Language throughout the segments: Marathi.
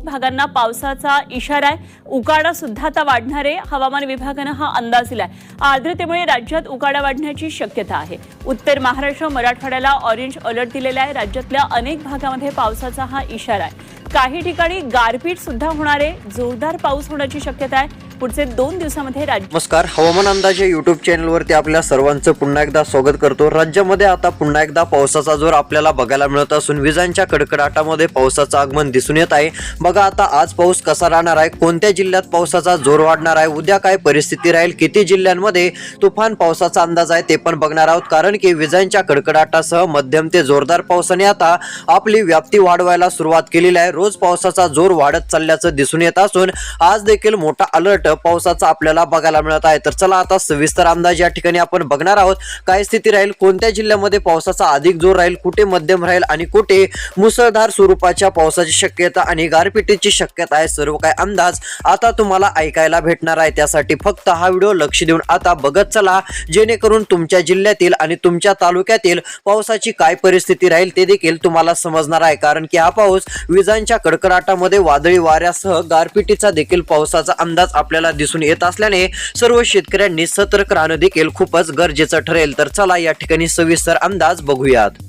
अनेक भागांना पावसाचा इशारा आहे। उकाडा सुद्धा आता वाढणार आहे। हवामान विभागाने हा अंदाज दिलाय। आर्द्रतेमुळे राज्यात उकाडा वाढण्याची शक्यता आहे। उत्तर महाराष्ट्र मराठवाड्याला ऑरेंज अलर्ट दिलेला आहे। राज्यातल्या अनेक भागांमध्ये पावसाचा हा इशारा आहे। काही ठिकाणी गारपीट सुद्धा होणार आहे। जोरदार पाऊस होण्याची शक्यता आहे। पुढचे 2 दिवसांमध्ये नमस्कार, हवामान अंदाजे यूट्यूब चॅनलवरती आपल्या सर्वांचं पुन्हा एकदा स्वागत करतो। राज्यामध्ये आता पुन्हा एकदा पावसाचा जोर आपल्याला बघायला मिळत असून विजांच्या कडकडाटामध्ये पावसाचं आगमन दिसून येत आहे। बघा आता आज पाऊस कसा राहणार आहे, कोणत्या जिल्ह्यात पावसाचा जोर वाढणार आहे, उद्या काय परिस्थिती राहील, किती जिल्ह्यांमध्ये तुफान पावसाचा अंदाज आहे ते पण बघणार आहोत। कारण की विजांच्या कडकडाटासह मध्यम ते जोरदार पावसाने आता आपली व्याप्ती वाढवायला सुरुवात केलेली आहे। रोज पावसाचा जोर वाढत चालल्याचं दिसून येत असून आज देखील मोठा अलर्ट पावसाचा आपल्याला बघायला मिळत आहे। तर चला आता सविस्तर अंदाज या ठिकाणी आपण बघणार आहोत। काय स्थिती राहील, कोणत्या जिल्ह्यामध्ये पावसाचा अधिक जोर राहील, कुठे मध्यम राहील आणि कुठे मुसळधार स्वरूपाच्या पावसाची शक्यता आणि गारपिटीची शक्यता आहे, सर्व काय अंदाज आता तुम्हाला ऐकायला भेटणार आहे। त्यासाठी फक्त हा व्हिडिओ लक्ष देऊन आता बघत चला, जेणेकरून तुमच्या जिल्ह्यातील आणि तुमच्या तालुक्यातील पावसाची काय परिस्थिती राहील ते देखील तुम्हाला समजणार आहे। कारण की हा पाऊस विजांच्या कडकडाटामध्ये वादळी वाऱ्यासह गारपिटीचा देखील पावसाचा अंदाज आपल्याला दिसून येत असल्याने सर्व शेतकऱ्यांनी सतर्क राहणं देखील खूपच गरजेचं ठरेल। तर चला या ठिकाणी सविस्तर अंदाज बघूयात।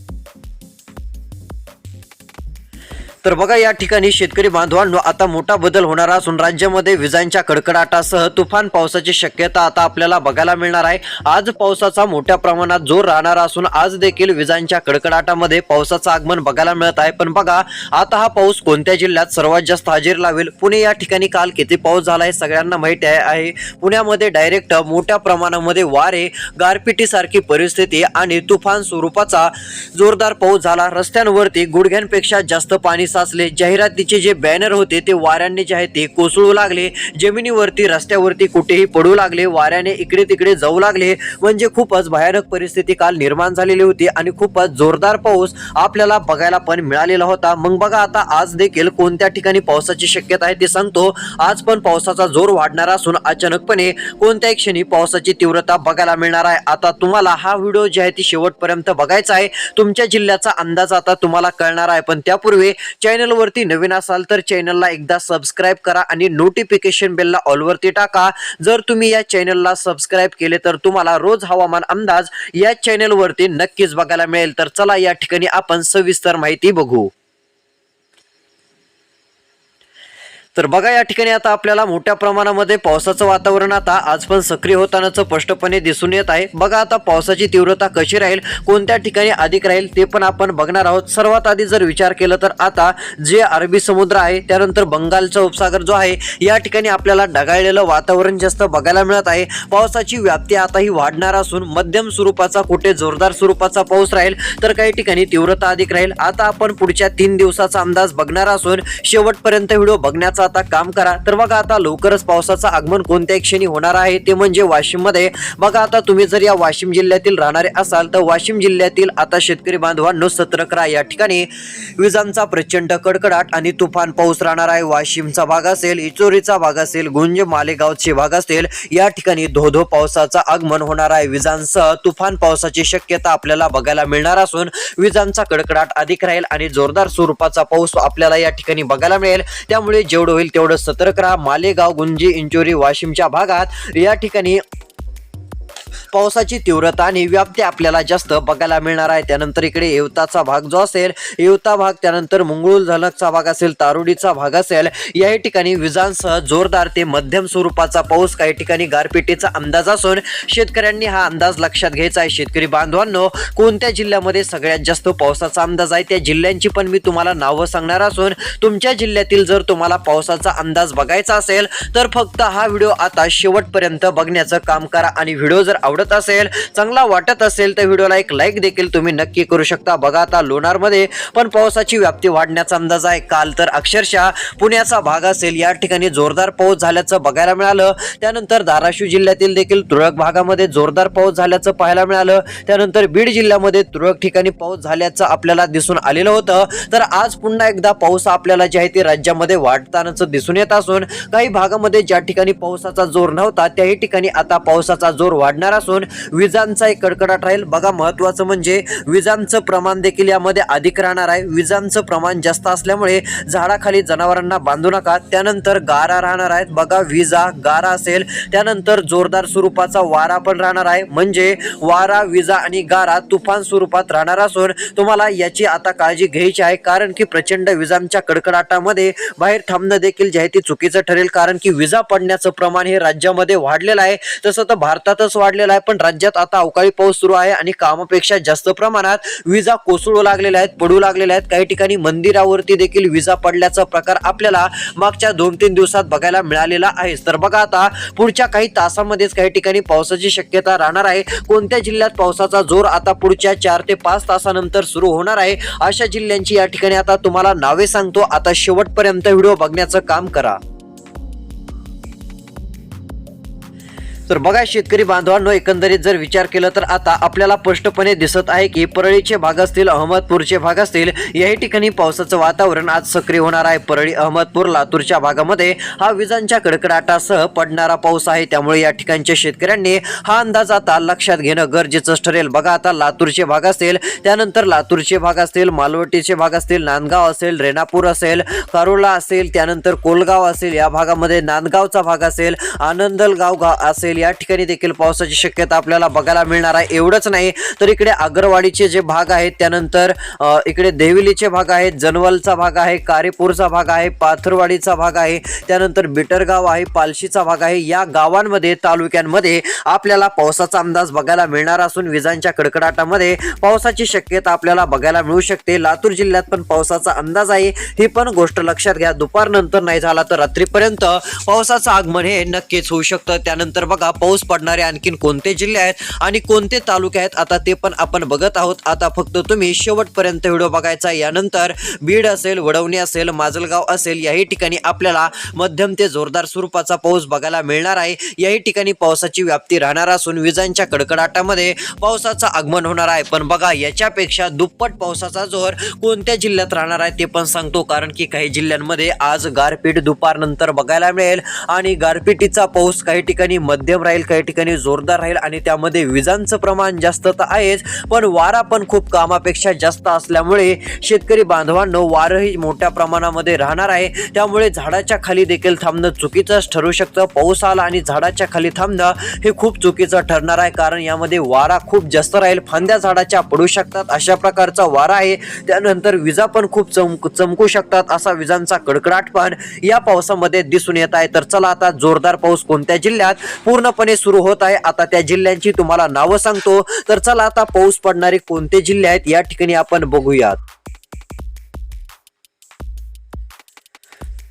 तर बघा या ठिकाणी शेतकरी बांधवांनो आता मोठा बदल होणार असून राज्यामध्ये विजांच्या कडकडाटासह तुफान पावसाची शक्यता आता आपल्याला बघायला मिळणार आहे। आज पावसाचा मोठ्या प्रमाणात जोर राहणार असून आज देखील विजांच्या कडकडाटामध्ये पावसाचं आगमन बघायला मिळत आहे। पण बघा आता हा पाऊस कोणत्या जिल्ह्यात सर्वात जास्त हजेरी लावेल। पुणे या ठिकाणी काल किती पाऊस झाला आहे सगळ्यांना माहिती आहे। पुण्यामध्ये डायरेक्ट मोठ्या प्रमाणामध्ये वारे, गारपिटीसारखी परिस्थिती आणि तुफान स्वरूपाचा जोरदार पाऊस झाला। रस्त्यांवरती गुडघ्यांपेक्षा जास्त पाणी साचले। जाहिरातीचे जे बॅनर होते ते वाऱ्याने जे आहे ते कोसळू लागले। जमिनीवरती रस्त्यावरती कुठेही पडू लागले। वाऱ्याने इकडे तिकडे जाऊ लागले। म्हणजे खूपच भयानक परिस्थिती काल निर्माण झालेली होती आणि खूपच जोरदार पाऊस आपल्याला बघायला पण मिळालेला होता। मग बघा आता आज देखील कोणत्या ठिकाणी पावसाची शक्यता आहे ते सांगतो। आज पण पावसाचा जोर वाढणार असून अचानकपणे कोणत्याही क्षणी पावसाची तीव्रता बघायला मिळणार आहे। आता तुम्हाला हा व्हिडिओ जे आहे ती शेवटपर्यंत बघायचा आहे। तुमच्या जिल्ह्याचा अंदाज आता तुम्हाला कळणार आहे। पण त्यापूर्वी चॅनल वरती नवीन असाल तर चॅनलला एकदा सबस्क्राइब करा आणि नोटिफिकेशन बेलला ऑल वरती टाका। जर तुम्ही या चॅनलला सबस्क्राइब केले तर तुम्हाला रोज हवामान अंदाज या चॅनल वरती नक्कीच बघायला मिळेल। तर चला या ठिकाणी आपण सविस्तर माहिती बघू। तर बघा या ठिकाणी आता आपल्याला मोठ्या प्रमाणामध्ये पावसाचं वातावरण आता आज पण सक्रिय होताना स्पष्टपणे दिसून येत आहे। बघा आता पावसाची तीव्रता कशी राहील, कोणत्या ठिकाणी अधिक राहील ते पण आपण बघणार आहोत। सर्वात आधी जर विचार केला तर आता जे अरबी समुद्र आहे त्यानंतर बंगालचा उपसागर जो आहे या ठिकाणी आपल्याला ढगाळलेलं वातावरण जास्त बघायला मिळत आहे। पावसाची व्याप्ती आता ही वाढणार असून मध्यम स्वरूपाचा कुठे जोरदार स्वरूपाचा पाऊस राहील तर काही ठिकाणी तीव्रता अधिक राहील। आता आपण पुढच्या 3 दिवसाचा अंदाज बघणार असून शेवटपर्यंत व्हिडिओ बघण्याचा आता काम करा। तर बघा आता लवकरच पावसाचं आगमन कोणत्या क्षणी होणार आहे ते म्हणजे वाशिम मध्ये। बघा आता तुम्ही जर या वाशिम जिल्ह्यातील राहणारे असाल तर वाशिम जिल्ह्यातील आता शेतकरी बांधवांनो सतर्क राहा। या ठिकाणी विजांचा प्रचंड कडकडाट आणि तुफान पाऊस राहणार आहे। वाशिमचा भाग असेल, इचोरीचा भाग असेल, गुंज मालेगावचे भाग असेल, या ठिकाणी धोधो पावसाचं आगमन होणार आहे। विजांसह तुफान पावसाची शक्यता आपल्याला बघायला मिळणार असून विजांचा कडकडाट अधिक राहील आणि जोरदार स्वरूपाचा पाऊस आपल्याला या ठिकाणी बघायला मिळेल। त्यामुळे जेवढं होईल तेवढं सतर्क राहा। मालेगाव, गुंजी, इंचोरी, वाशिमच्या भागात या ठिकाणी पावसाची तीव्रता आणि व्याप्ती आपल्याला जास्त बघायला मिळणार आहे। त्यानंतर इकडे येवताचा भाग जो असेल, येवता भाग, त्यानंतर मंगळूर झलकचा भाग असेल, तारोडीचा भाग असेल, या ठिकाणी विजांसह जोरदार ते मध्यम स्वरूपाचा पाऊस, काही ठिकाणी गारपिटीचा अंदाज असून शेतकऱ्यांनी हा अंदाज लक्षात घ्यायचा आहे। शेतकरी बांधवांनो कोणत्या जिल्ह्यामध्ये सगळ्यात जास्त पावसाचा अंदाज आहे त्या जिल्ह्यांची पण मी तुम्हाला नावं सांगणार असून तुमच्या जिल्ह्यातील जर तुम्हाला पावसाचा अंदाज बघायचा असेल तर फक्त हा व्हिडिओ आता शेवटपर्यंत बघण्याचं काम करा। आणि व्हिडिओ जर आवडत असेल, चांगला वाटत असेल तर व्हिडिओला एक लाईक देखील तुम्ही नक्की करू शकता। बघा आता लोणार मध्ये पण पावसाची व्याप्ती वाढण्याचा अंदाज आहे। काल तर अक्षरशः पुण्याचा भाग असेल या ठिकाणी जोरदार पाऊस झाल्याचं बघायला मिळालं। त्यानंतर धाराशिव जिल्ह्यातील देखील तुरळक भागामध्ये जोरदार पाऊस झाल्याचं पाहायला मिळालं। त्यानंतर बीड जिल्ह्यामध्ये तुरळक ठिकाणी पाऊस झाल्याचं आपल्याला दिसून आलेलं होतं। तर आज पुन्हा एकदा पाऊस आपल्याला जे आहे ते राज्यामध्ये वाढतानाच दिसून येत असून काही भागामध्ये ज्या ठिकाणी पावसाचा जोर नव्हता त्याही ठिकाणी आता पावसाचा जोर वाढणार असून असून विजांचा एक कडकडाट राहील। बघा महत्त्वाचं म्हणजे विजांचं प्रमाण देखील यामध्ये अधिक राहणार आहे। विजांचं प्रमाण जास्त असल्यामुळे झाडाखाली जनावरांना बांधू नका। त्यानंतर गारा राहणार आहेत। बघा विजा गारा असेल, त्यानंतर जोरदार स्वरूपाचा वारा पण राहणार आहे। म्हणजे वारा, विजा आणि गारा तुफान स्वरूपात राहणार असून तुम्हाला याची आता काळजी घ्यायची आहे, कारण की प्रचंड विजांच्या कडकडाटामध्ये बाहेर थांबणं देखील जे आहे ते चुकीचं ठरेल, कारण की विजा पडण्याचं प्रमाण हे राज्यामध्ये वाढलेलं आहे। तसं तर भारतातच वाढलेलं आहे, पण राज्यात आता अवकाळी पाऊस सुरू आहे आणि कामापेक्षा जास्त प्रमाणात विजा कोसळू लागलेल्या आहेत, पडू लागलेल्या आहेत। काही ठिकाणी मंदिरावरती देखील विजा पडल्याचा प्रकार आपल्याला मागच्या 2-3 दिवसात बघायला मिळालेला आहे। तर बघा आता पुढच्या काही तासांमध्येच काही ठिकाणी पावसाची शक्यता राहणार आहे। कोणत्या जिल्ह्यात पावसाचा जोर आता पुढच्या 4 ते 5 तासानंतर सुरू होणार आहे, अशा जिल्ह्यांची या ठिकाणी आता तुम्हाला नावे सांगतो। आता शेवटपर्यंत व्हिडिओ बघण्याचं काम करा। तर बघा शेतकरी बांधवांनो, एकंदरीत जर विचार केला तर आता आपल्याला स्पष्टपणे दिसत आहे की परळीचे भाग असतील, अहमदपूरचे भाग असतील, याही ठिकाणी पावसाचं वातावरण आज सक्रिय होणार आहे। परळी, अहमदपूर, लातूरच्या भागामध्ये हा विजांच्या कडकडाटासह पडणारा पाऊस आहे। त्यामुळे या ठिकाणच्या शेतकऱ्यांनी हा अंदाज आता लक्षात घेणं गरजेचं ठरेल। बघा आता लातूरचे भाग असेल, त्यानंतर लातूरचे भाग असतील, मालवटीचे भाग असतील, नांदगाव असेल, रेणापूर असेल, कारोला असेल, त्यानंतर कोलगाव असेल, या भागामध्ये नांदगावचा भाग असेल, आनंदलगाव असेल, या ठिकाणी देखील पावसाची शक्यता आपल्याला बघायला मिळणार आहे। एवढंच नाही तर इकडे आगरवाडीचे जे भाग आहेत, त्यानंतर इकडे देविलीचे भाग आहेत, जनवलचा भाग आहे, कारेपूरचा भाग आहे, पाथरवाडीचा भाग आहे, त्यानंतर बिटरगाव आहे, पालशीचा भाग आहे। या गावांमध्ये, तालुक्यांमध्ये आपल्याला पावसाचा अंदाज बघायला मिळणार असून विजांच्या कडकडाटामध्ये पावसाची शक्यता आपल्याला बघायला मिळू शकते। लातूर जिल्ह्यात पण पावसाचा अंदाज आहे, ही पण गोष्ट लक्षात घ्या। दुपारनंतर नाही झाला तर रात्रीपर्यंत पावसाचं आगमन हे नक्कीच होऊ शकतं। त्यानंतर बघा पाऊस पडणारे आणखीन कोणते जिल्हे आहेत आणि कोणते तालुके आहेत, आता ते पण आपण बघत आहोत। आता फक्त तुम्ही शेवटपर्यंत व्हिडिओ बघायचा। यानंतर बीड असेल, वडवणी असेल, माजलगाव असेल, याही ठिकाणी आपल्याला मध्यम ते जोरदार स्वरूपाचा पाऊस बघायला मिळणार आहे। याही ठिकाणी पावसाची व्याप्ती राहणार असून विजांच्या कडकडाटामध्ये पावसाचं आगमन होणार आहे। पण बघा याच्यापेक्षा दुप्पट पावसाचा जोर कोणत्या जिल्ह्यात राहणार आहे ते पण सांगतो, कारण की काही जिल्ह्यांमध्ये आज गारपीट दुपारनंतर बघायला मिळेल आणि गारपिटीचा पाऊस काही ठिकाणी मध्यम राहील, काही ठिकाणी जोरदार राहील आणि त्यामध्ये विजांचं प्रमाण जास्त तर आहेच, पण वारा पण खूप कामापेक्षा जास्त असल्यामुळे शेतकरी बांधवांनो वारही मोठ्या प्रमाणामध्ये राहणार आहे। त्यामुळे झाडाच्या खाली देखील थांबणं चुकीचंच ठरू शकतं। पाऊस आला आणि झाडाच्या खाली थांबणं हे खूप चुकीचं ठरणार आहे, कारण यामध्ये वारा खूप जास्त राहील, फांद्या झाडाच्या पडू शकतात, अशा प्रकारचा वारा आहे। त्यानंतर विजा पण खूप चमकू शकतात, असा विजांचा कडकडाट पण या पावसामध्ये दिसून येत आहे। तर चला आता जोरदार पाऊस कोणत्या जिल्ह्यात पूर्णपणे सुरू होत आहे, आता त्या जिल्ह्यांची तुम्हाला नावं सांगतो। तर चला आता पाऊस पडणारे कोणते जिल्हे आहेत या ठिकाणी आपण बघूयात।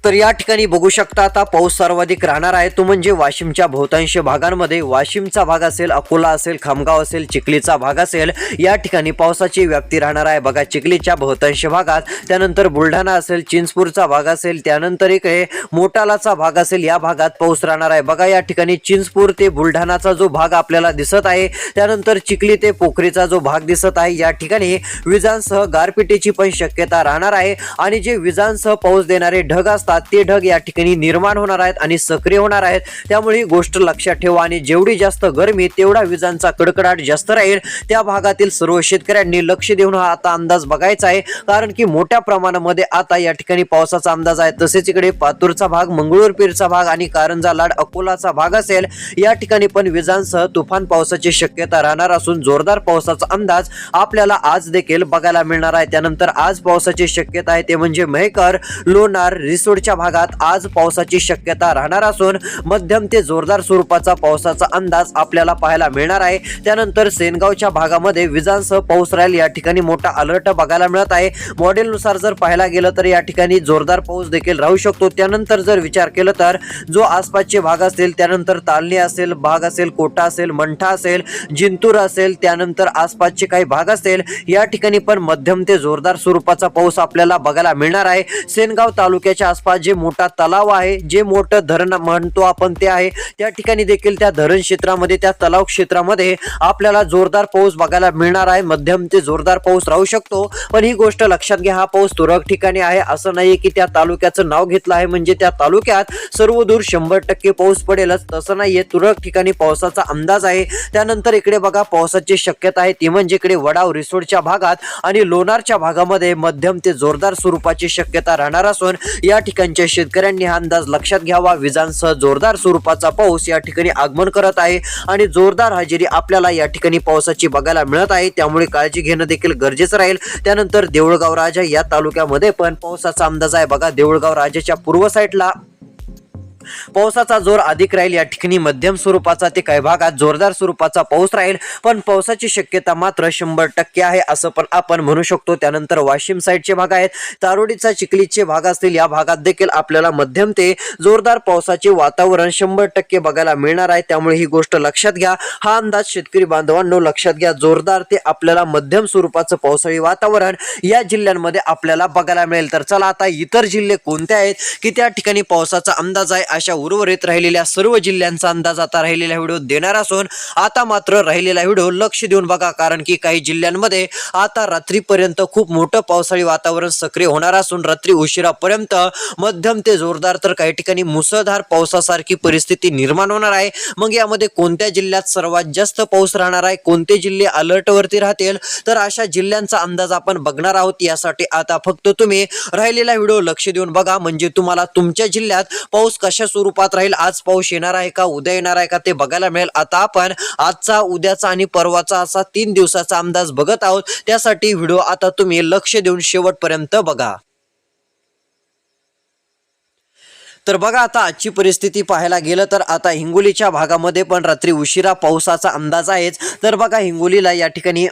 तर या ठिकाणी बघू शकता आता पाऊस सर्वाधिक राहणार आहे तो म्हणजे वाशिमच्या बहुतांश भागांमध्ये। वाशिमचा भाग असेल, अकोला असेल, खामगाव असेल, चिखलीचा भाग असेल, या ठिकाणी पावसाची व्याप्ती राहणार आहे। बघा चिखलीच्या बहुतांश भागात, त्यानंतर बुलढाणा असेल, चिंचपूरचा भाग असेल, त्यानंतर इकडे मोटालाचा भाग असेल, या भागात पाऊस राहणार आहे। बघा या ठिकाणी चिंचपूर ते बुलढाणाचा जो भाग आपल्याला दिसत आहे, त्यानंतर चिखली ते पोखरीचा जो भाग दिसत आहे, या ठिकाणी विजांसह गारपिटीची पण शक्यता राहणार आहे आणि जे विजांसह पाऊस देणारे ढग असतात ते ढग या ठिकाणी निर्माण होणार आहेत आणि सक्रिय होणार आहेत। त्यामुळे ही गोष्ट लक्षात ठेवा आणि जेवढी जास्त गरमी तेवढा विजांचा कडकडाट जास्त राहील। त्या भागातील सर्व शेतकऱ्यांनी लक्ष देऊन हा आता अंदाज बघायचा आहे, कारण की मोठ्या प्रमाणामध्ये आता या ठिकाणी पावसाचा अंदाज आहे। तसेच इकडे पातूरचा भाग, मंगळूरपीरचा भाग आणि कारंजा लाड अकोलाचा भाग असेल, या ठिकाणी पण विजांसह तुफान पावसाची शक्यता राहणार असून जोरदार पावसाचा अंदाज आपल्याला आज देखील बघायला मिळणार आहे। त्यानंतर आज पावसाची शक्यता आहे ते म्हणजे मेहकर, लोणार, रिसोड भागात आज पावसाची शक्यता राहणार असून मध्यम ते जोरदार स्वरूपाचा पावसाचा अंदाज आपल्याला पाहायला मिळणार आहे। त्यानंतर सेनगावच्या भागामध्ये विजांसह पाऊस राहील, या ठिकाणी मोठा अलर्ट बघायला मिळत आहे। मॉडेलनुसार जर पाहायला गेलं तर या ठिकाणी जोरदार पाऊस देखील राहू शकतो। त्यानंतर जर विचार केला तर जो आसपासचे भाग असतील, त्यानंतर तालनी असेल, भाग असेल, कोटा असेल, मंठा असेल, जिंतूर असेल, त्यानंतर आसपासचे काही भाग असेल, या ठिकाणी पण मध्यम ते जोरदार स्वरूपाचा पाऊस आपल्याला बघायला मिळणार आहे। सेनगाव तालुक्याच्या आसपास आसपास जे मोठा तलाव आहे, जे मोठं धरण म्हणतो आपण ते आहे, त्या ठिकाणी देखील त्या धरण क्षेत्रामध्ये, त्या तलाव क्षेत्रामध्ये आपल्याला जोरदार पाऊस बघायला मिळणार आहे. मध्यम ते जोरदार पाऊस राहू शकतो. पण ही गोष्ट लक्षात घ्या, हा पाऊस तुरळक ठिकाणी आहे. असं नाही की त्या तालुक्याचं नाव घेतलं आहे म्हणजे त्या तालुक्यात सर्व दूर 100% पाऊस पडेलच, तसं नाहीये. तुरळक ठिकाणी पावसाचा अंदाज आहे. त्यानंतर इकडे बघा पावसाची शक्यता आहे ती म्हणजे इकडे वडाव रिसोडच्या भागात आणि लोणारच्या भागामध्ये मध्यम ते जोरदार स्वरूपाची शक्यता राहणार असून या ठिकाणच्या शेतकऱ्यांनी हा अंदाज लक्षात घ्यावा. विजांसह जोरदार स्वरूपाचा पाऊस या ठिकाणी आगमन करत आहे आणि जोरदार हजेरी आपल्याला या ठिकाणी पावसाची बघायला मिळत आहे. त्यामुळे काळजी घेणं देखील गरजेचं राहील. त्यानंतर देऊळगाव राजा या तालुक्यामध्ये पण पावसाचा अंदाज आहे. बघा देऊळगाव राजाच्या पूर्व साईडला पावसाचा जोर अधिक राहील. या ठिकाणी मध्यम स्वरूपाचा ते काही भागात जोरदार स्वरूपाचा पाऊस राहील, पण पावसाची शक्यता मात्र 100% आहे असं पण आपण म्हणू शकतो. त्यानंतर वाशिम साईडचे भाग आहेत, तारोडीचा चिखलीचे भाग असतील, या भागात देखील आपल्याला मध्यम ते जोरदार पावसाचे वातावरण 100% बघायला मिळणार आहे. त्यामुळे ही गोष्ट लक्षात घ्या. हा अंदाज शेतकरी बांधवांनो लक्षात घ्या. जोरदार ते आपल्याला मध्यम स्वरूपाचं पावसाळी वातावरण या जिल्ह्यांमध्ये आपल्याला बघायला मिळेल. तर चला आता इतर जिल्हे कोणते आहेत की त्या ठिकाणी पावसाचा अंदाज आहे, अशा उर्वरित राहिलेल्या सर्व जिल्ह्यांचा अंदाज आता राहिलेल्या व्हिडिओ देणार असून आता मात्र राहिलेला व्हिडिओ लक्ष देऊन बघा, कारण की काही जिल्ह्यांमध्ये आता रात्रीपर्यंत खूप मोठं पावसाळी वातावरण सक्रिय होणार असून रात्री उशिरापर्यंत मध्यम ते जोरदार तर काही ठिकाणी मुसळधार पावसासारखी परिस्थिती निर्माण होणार आहे. मग यामध्ये कोणत्या जिल्ह्यात सर्वात जास्त पाऊस राहणार आहे, कोणते जिल्हे अलर्ट वरती राहतील, तर अशा जिल्ह्यांचा अंदाज आपण बघणार आहोत. यासाठी आता फक्त तुम्ही राहिलेला व्हिडिओ लक्ष देऊन बघा, म्हणजे तुम्हाला तुमच्या जिल्ह्यात पाऊस कशा स्वरूपात राहील, आज पाऊस येणार आहे का, उद्या येणार आहे का ते बघायला मिळेल. आता आपण आजचा, उद्याचा आणि परवाचा असा 3 दिवसाचा अंदाज बघत आहोत. त्यासाठी व्हिडिओ आता तुम्ही लक्ष देऊन शेवटपर्यंत बघा. तर बघा आता आजची परिस्थिती पाहायला गेलं तर आता हिंगोलीच्या भागामध्ये पण रात्री उशिरा पावसाचा अंदाज आहेच. तर बघा हिंगोलीला या ठिकाणी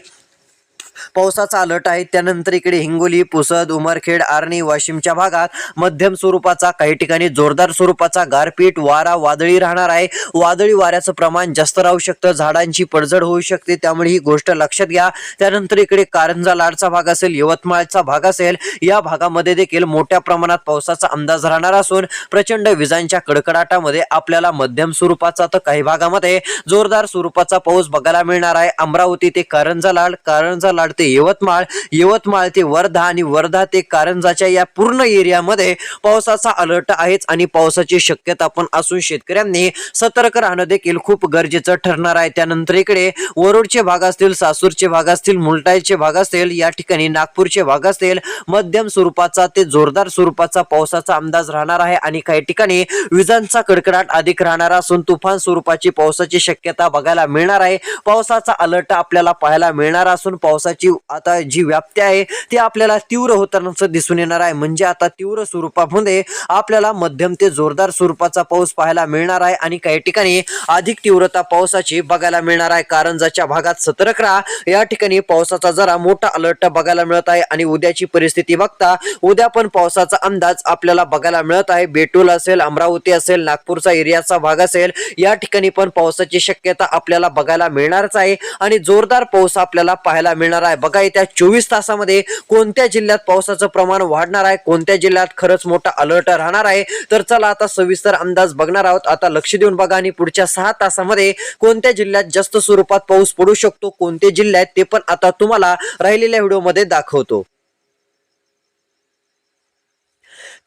पावसाचा अलर्ट आहे. त्यानंतर इकडे हिंगोली, पुसद, उमरखेड, आर्णी, वाशिमच्या भागात मध्यम स्वरूपाचा, काही ठिकाणी जोरदार स्वरूपाचा गारपीट, वारा, वादळी राहणार आहे. वादळी वाऱ्याचं प्रमाण जास्त राहू शकतं, झाडांची पडझड होऊ शकते, त्यामुळे ही गोष्ट लक्षात घ्या. त्यानंतर इकडे कारंजा लाडचा भाग असेल, यवतमाळचा भाग असेल, या भागामध्ये देखील मोठ्या प्रमाणात पावसाचा अंदाज राहणार असून प्रचंड विजांच्या कडकडाटामध्ये आपल्याला मध्यम स्वरूपाचा तर काही भागामध्ये जोरदार स्वरूपाचा पाऊस बघायला मिळणार आहे. अमरावती ते कारंजा लाड, कारंजा लाड ते यवतमाळ, यवतमाळ ते वर्धा आणि वर्धा ते कारंजाच्या या पूर्ण एरियामध्ये पावसाचा अलर्ट आहेच आणि पावसाची शक्यता पण असून शेतकऱ्यांनी सतर्क राहणं देखील खूप गरजेचं ठरणार आहे. त्यानंतर इकडे वरुडचे भाग असतील, सासूरचे भाग असतील, मुलटाईचे भाग असतील, या ठिकाणी नागपूरचे भाग असतील, मध्यम स्वरूपाचा ते जोरदार स्वरूपाचा पावसाचा अंदाज राहणार आहे आणि काही ठिकाणी विजांचा कडकडाट अधिक राहणार असून तुफान स्वरूपाची पावसाची शक्यता बघायला मिळणार आहे. पावसाचा अलर्ट आपल्याला पाहायला मिळणार असून पावसाची आता जी व्याप्ती आहे ती आपल्याला तीव्र होताना दिसून येणार आहे. म्हणजे आता तीव्र स्वरूपामध्ये आपल्याला मध्यम ते जोरदार स्वरूपाचा पाऊस पाहायला मिळणार आहे आणि काही ठिकाणी अधिक तीव्रता पावसाची बघायला मिळणार आहे. कारंजाच्या भागात सतर्क राहा, या ठिकाणी पावसाचा जरा मोठा अलर्ट बघायला मिळत आहे आणि उद्याची परिस्थिती बघता उद्या पण पावसाचा अंदाज आपल्याला बघायला मिळत आहे. बेटूल असेल, अमरावती असेल, नागपूरचा एरियाचा भाग असेल, या ठिकाणी पण पावसाची शक्यता आपल्याला बघायला मिळणारच आहे आणि जोरदार पाऊस आपल्याला पाहायला मिळणार आहे. बघा येत्या 24 तासामध्ये कोणत्या जिल्ह्यात पावसाचं प्रमाण वाढणार आहे, कोणत्या जिल्ह्यात खरंच मोठा अलर्ट राहणार आहे. तर चला आता सविस्तर अंदाज बघणार आहोत. आता लक्ष देऊन बघा आणि पुढच्या 6 तासामध्ये कोणत्या जिल्ह्यात जास्त स्वरूपात पाऊस पडू शकतो, कोणते जिल्हे आहेत ते पण आता तुम्हाला राहिलेल्या व्हिडिओमध्ये दाखवतो.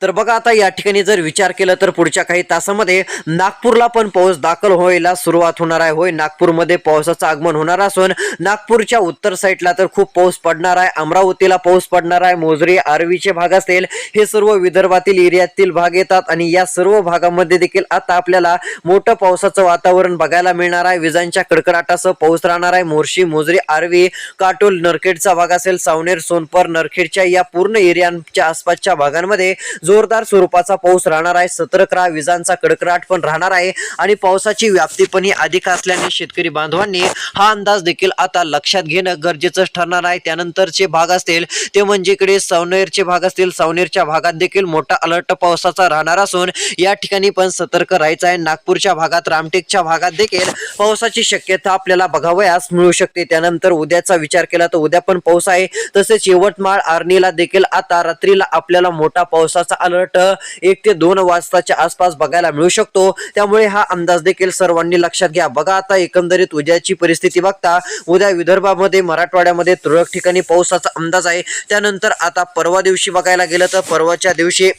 तर बघा आता या ठिकाणी जर विचार केला तर पुढच्या काही तासामध्ये नागपूरला पण पाऊस दाखल व्हायला सुरुवात होणार आहे. होय, नागपूरमध्ये पावसाचं आगमन होणार असून नागपूरच्या उत्तर साईडला तर खूप पाऊस पडणार आहे. अमरावतीला पाऊस पडणार आहे. मोजरी, आर्वीचे भाग असतील, हे सर्व विदर्भातील एरियातील भाग येतात आणि या सर्व भागामध्ये देखील आता आपल्याला मोठं पावसाचं वातावरण बघायला मिळणार आहे. विजांच्या कडकडाटासह पाऊस राहणार आहे. मोर्शी, मोजरी, आर्वी, काटोल, नरखेडचा भाग असेल, सावनेर, सोनपर, नरखेडच्या या पूर्ण एरियाच्या आसपासच्या भागांमध्ये जोरदार स्वरूपाचा पाऊस राहणार आहे. सतर्क राहा, विजांचा कडकडाट पण राहणार आहे आणि पावसाची व्याप्ती पण अधिक असल्याने शेतकरी बांधवांनी हा अंदाज देखील आता लक्षात घेणं गरजेचं ठरणार आहे. त्यानंतरचे भाग असतील ते म्हणजे इकडे सावनेरचे भाग असतील, सावनेरच्या भागात देखील मोठा अलर्ट पावसाचा राहणार असून या ठिकाणी पण सतर्क राहायचं आहे. नागपूरच्या भागात, रामटेकच्या भागात देखील पावसाची शक्यता आपल्याला बघावयास मिळू शकते. त्यानंतर उद्याचा विचार केला तर उद्या पण पाऊस आहे. तसेच यवतमाळ, आर्णीला देखील आता रात्रीला आपल्याला मोठा पावसाचा अलर्ट 1 ते 2 वाजताच्या आसपास बघायला मिळू शकतो. त्यामुळे हा अंदाज देखील सर्वांनी लक्षात घ्या. बघा आता एकंदरीत उद्याची परिस्थिती बघता उद्या विदर्भामध्ये मराठवाड्यामध्ये तुरळक ठिकाणी पावसाचा अंदाज आहे. त्यानंतर आता परवा दिवशी बघायला गेलं तर परवाच्या दिवशी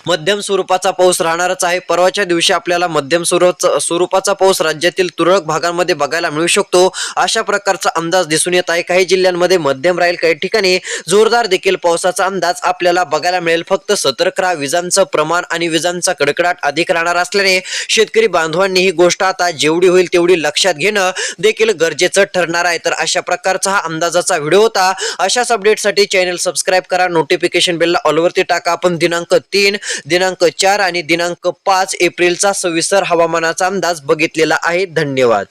मध्यम स्वरूपाचा पाऊस राहणारच आहे. परवाच्या दिवशी आपल्याला मध्यम स्वरूपाचा पाऊस राज्यातील तुरळक भागांमध्ये बघायला मिळू शकतो. अशा प्रकारचा अंदाज दिसून येत आहे. काही जिल्ह्यांमध्ये मध्यम राहील, काही ठिकाणी जोरदार देखील पावसाचा अंदाज आपल्याला बघायला मिळेल. फक्त सतर्क राहा. विजांचं प्रमाण आणि विजांचा कडकडाट अधिक राहणार असल्याने शेतकरी बांधवांनी ही गोष्ट आता जेवढी होईल तेवढी लक्षात घेणं देखील गरजेचं ठरणार आहे. तर अशा प्रकारचा हा अंदाजाचा व्हिडिओ होता. अशाच अपडेटसाठी चॅनल सबस्क्राईब करा, नोटिफिकेशन बेलला ऑलवरती टाका. आपण दिनांक 3, दिनांक 4 आणि दिनांक 5 एप्रिलचा सविस्तर हवामानाचा अंदाज बघितलेला आहे. धन्यवाद.